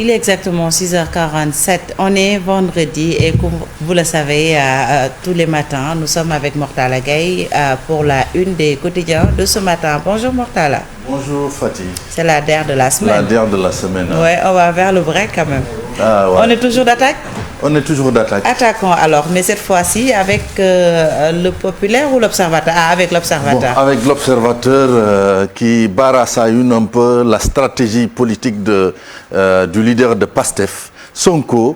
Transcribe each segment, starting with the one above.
il est exactement 6h47. On est vendredi et comme vous le savez, tous les matins, nous sommes avec Mortala Gaye pour la une des quotidiens de ce matin. Bonjour Mortala. Bonjour Fatih. C'est la dernière de la semaine. La dernière de la semaine. Hein. Ouais, on va vers le break quand même. Ah, ouais. On est toujours d'attaque? On est toujours d'attaque. Attaquons alors, mais cette fois-ci avec le Populaire ou l'Observateur? Ah, avec l'Observateur. Bon, avec l'Observateur qui barre à sa une un peu la stratégie politique du leader de PASTEF, Sonko,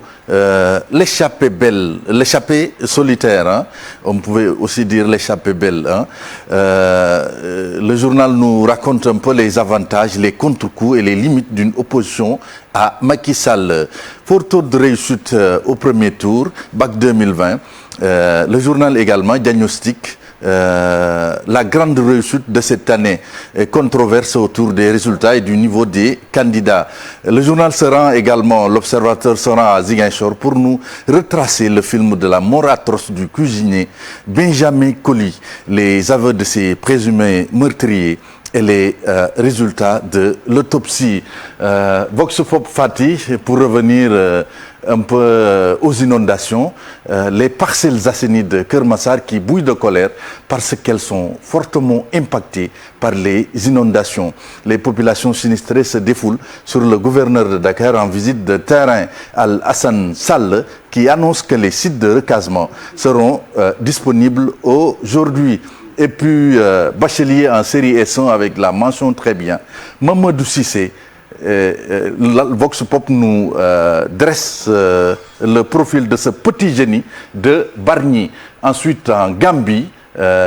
l'échappée belle, l'échappée solitaire, hein. On pouvait aussi dire l'échappée belle. Hein. Le journal nous raconte un peu les avantages, les contre-coups et les limites d'une opposition à Macky Sall. Fort taux de réussite au premier tour, BAC 2020. Le journal également diagnostique la grande réussite de cette année, controverse autour des résultats et du niveau des candidats. Le journal se rend également, l'Observateur se rend à Ziguinchor pour nous retracer le film de la mort atroce du cuisinier Benjamin Colli, les aveux de ses présumés meurtriers et les résultats de l'autopsie. Vox Pop Fatih, pour revenir un peu aux inondations, les parcelles assainies de Keur Massar qui bouillent de colère parce qu'elles sont fortement impactées par les inondations. Les populations sinistrées se défoulent sur le gouverneur de Dakar en visite de terrain, Al-Hassan Sall, qui annonce que les sites de recasement seront disponibles aujourd'hui. Et puis, bachelier en série S1 avec la mention très bien. Mamadou Cissé, Vox Pop nous dresse le profil de ce petit génie de Bargny. Ensuite, en Gambie,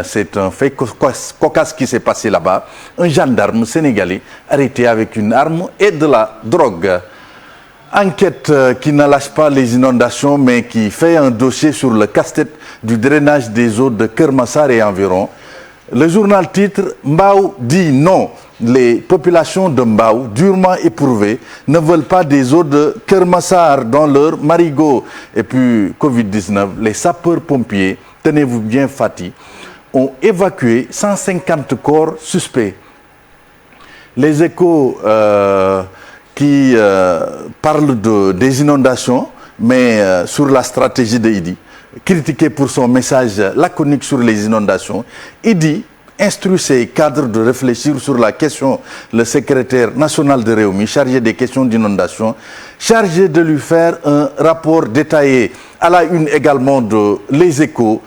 c'est un fait cocasse qui s'est passé là-bas. Un gendarme sénégalais arrêté avec une arme et de la drogue. Enquête qui ne lâche pas les inondations, mais qui fait un dossier sur le casse-tête du drainage des eaux de Keur Massar et environ. Le journal titre « Mbao dit non ». Les populations de Mbao, durement éprouvées, ne veulent pas des eaux de Keur Massar dans leur marigot. Et puis, Covid-19, les sapeurs-pompiers, tenez-vous bien Fatih, ont évacué 150 corps suspects. Les Échos qui parlent des inondations, mais sur la stratégie de Idi, critiqué pour son message laconique sur les inondations, Idi instruit ses cadres de réfléchir sur la question. Le secrétaire national de Réumi, chargé des questions d'inondation, chargé de lui faire un rapport détaillé. À la une également de Les Échos,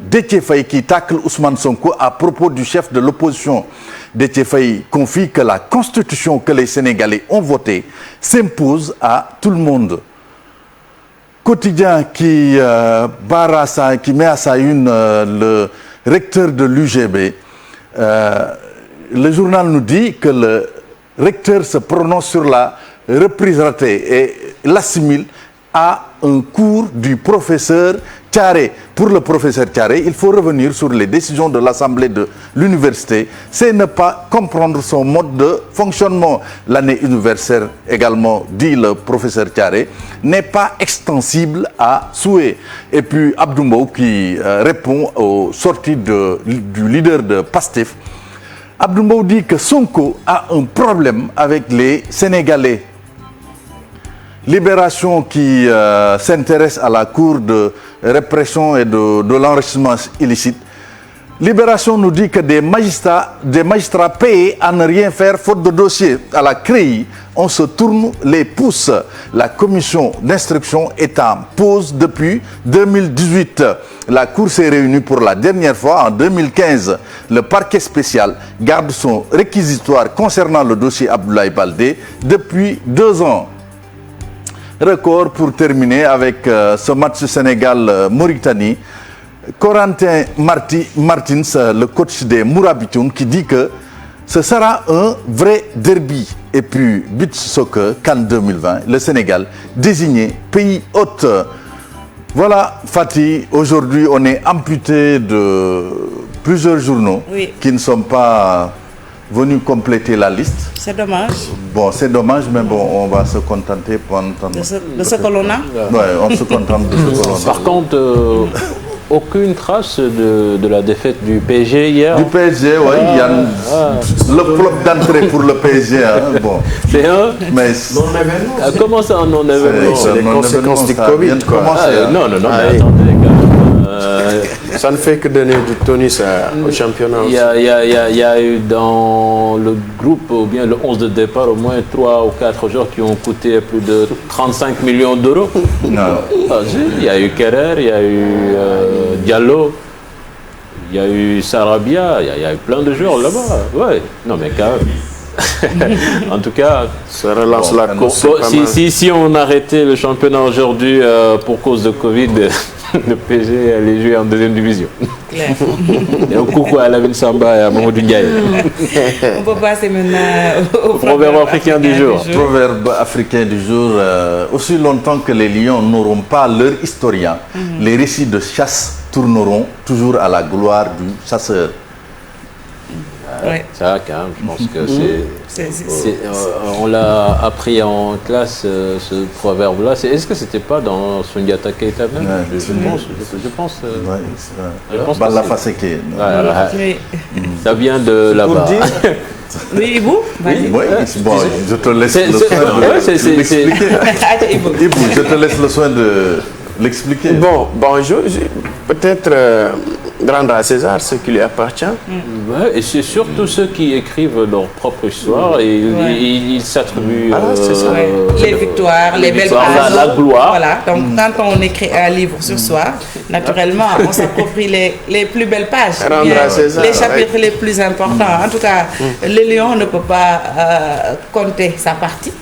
Déthié Faye qui tacle Ousmane Sonko à propos du chef de l'opposition. Déthié Faye confie que la constitution que les Sénégalais ont votée s'impose à tout le monde. Quotidien qui qui met à sa une le recteur de l'UGB. Le journal nous dit que le recteur se prononce sur la reprise ratée et l'assimile à un cours du professeur Thiaré. Pour le professeur Thiaré, il faut revenir sur les décisions de l'Assemblée de l'université. C'est ne pas comprendre son mode de fonctionnement. L'année universitaire également, dit le professeur Thiaré, n'est pas extensible à souhait. Et puis Abdoumou qui répond aux sorties du leader de PASTEF. Abdoumou dit que Sonko a un problème avec les Sénégalais. Libération qui s'intéresse à la cour de répression et de l'enrichissement illicite. Libération nous dit que des magistrats payés à ne rien faire faute de dossier. À la CREI, on se tourne les pouces. La commission d'instruction est en pause depuis 2018. La Cour s'est réunie pour la dernière fois en 2015. Le parquet spécial garde son réquisitoire concernant le dossier Abdoulaye Baldé depuis 2 ans. Record pour terminer avec ce match Sénégal-Mauritanie. Corentin Martins, le coach des Mourabitoun, qui dit que ce sera un vrai derby. Et puis, Beach Soccer, Cannes 2020, le Sénégal, désigné pays hôte. Voilà, Fatih, aujourd'hui, on est amputé de plusieurs journaux qui ne sont pas venus compléter la liste. C'est dommage. Bon, c'est dommage, mais bon, on va se contenter pour entendre. De ce que l'on a. Oui, on se contente de ce que l'on a. Par contre, aucune trace de la défaite du PSG hier. Du PSG, oui, il y a le flop d'entrée pour le PSG. Hein, bon. C'est un mais non-événement. Comment ça, un non-événement? C'est les conséquences du Covid, quoi. Non, mais attendez, les gars. Ça ne fait que donner du tonus au championnat. Il y a eu dans le groupe, ou bien le 11 de départ, au moins 3 ou 4 joueurs qui ont coûté plus de 35 millions d'euros. Non. Il y a eu Kerrer, il y a eu Diallo, il y a eu Sarabia, il y a eu plein de joueurs là-bas. Ouais. Non, mais quand même. En tout cas, ça relance la course. Si on arrêtait le championnat aujourd'hui pour cause de Covid, le PSG allait jouer en deuxième division. Claire. Et un coucou à Lamine Samba et à Mamadou Ndiaye. On peut passer maintenant au proverbe africain du jour. Proverbe africain du jour. Aussi longtemps que les lions n'auront pas leur historien, les récits de chasse tourneront toujours à la gloire du chasseur. Ouais. Ça, quand même, je pense que on l'a appris en classe, ce proverbe-là. Est-ce que c'était pas dans Sundiata Keita même? Je pense. Bala Faseke. Ça vient de là-bas. Oui, Ibou? Oui, bon, je te laisse le soin de l'expliquer. Ibou, je te laisse le soin de l'expliquer. Bon, peut-être rendre à César ce qui lui appartient. Ouais, et c'est surtout ceux qui écrivent leur propre histoire et ils s'attribuent les victoires, les belles pages, la gloire. Voilà. Donc quand on écrit un livre sur soi, naturellement, on s'approprie les plus belles pages, les chapitres les plus importants. En tout cas, le lion ne peut pas compter sa partie.